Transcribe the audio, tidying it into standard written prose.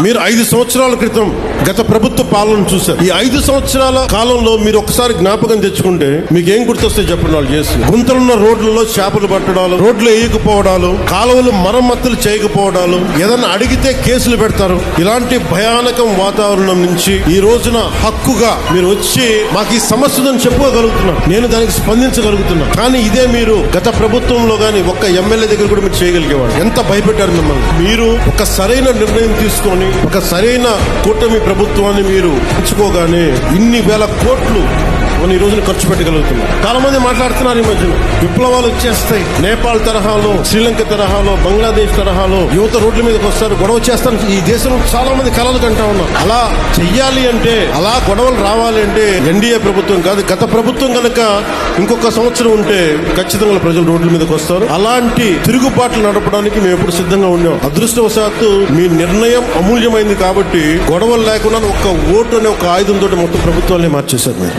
మీరు 5 సంవత్సరాల క్రితం గత ప్రభుత్వ పాలన చూశారు. ఈ 5 సంవత్సరాల కాలంలో మీరు ఒకసారి జ్ఞాపకం తెచ్చుకుంటే మీకు ఏం గుర్తొస్తే చెప్పండి. వాళ్ళు చేసి గుంతలున్న రోడ్లలో చేపలు పట్టడాలు, రోడ్లు వేయకపోవడాలు, కాలువలు మరమ్మతులు చేయకపోవడాలు, ఏదన్నా అడిగితే కేసులు పెడతారు. ఇలాంటి భయానకం వాతావరణం నుంచి ఈ రోజున హక్కుగా మీరు వచ్చి మాకు ఈ సమస్య ఉందని చెప్పుకోగలుగుతున్నారు. నేను దానికి స్పందించగలుగుతున్నా. కానీ ఇదే మీరు గత ప్రభుత్వంలో గానీ ఒక్క ఎమ్మెల్యే దగ్గర కూడా మీరు చేయగలిగేవాడు. ఎంత భయపెట్టారు మిమ్మల్ని. మీరు ఒక సరైన నిర్ణయం తీసుకొని ఒక సరైన కూటమి ప్రభుత్వాన్ని మీరు ఎంచుకోగానే ఇన్ని వేల కోట్లు మనం ఈ రోజున ఖర్చు పెట్టగలుగుతున్నాం. చాలా మంది మాట్లాడుతున్నారు ఈ మధ్యన విప్లవాలు వచ్చేస్తాయి, నేపాల్ తరహాలో, శ్రీలంక తరహాలో, బంగ్లాదేశ్ తరహాలో యువత రోడ్ల మీదకి వస్తారు, గొడవ చేస్తారు. ఈ దేశంలో చాలా మంది కలలు కంటా ఉన్నారు. అలా చెయ్యాలి అంటే, అలా గొడవలు రావాలి అంటే ఎన్డీఏ ప్రభుత్వం కాదు, గత ప్రభుత్వం కనుక ఇంకొక సంవత్సరం ఉంటే ఖచ్చితంగా ప్రజలు రోడ్ల మీదకి వస్తారు. అలాంటి తిరుగుబాట్లు నడపడానికి మేము ఎప్పుడు సిద్ధంగా ఉన్నాం. అదృష్టవశాత్తు మీ నిర్ణయం అమూల్యమైంది కాబట్టి గొడవలు లేకుండా ఒక్క ఓటు అనే ఒక ఆయుధంతో మొత్తం ప్రభుత్వాన్ని మార్చేశారు మీరు.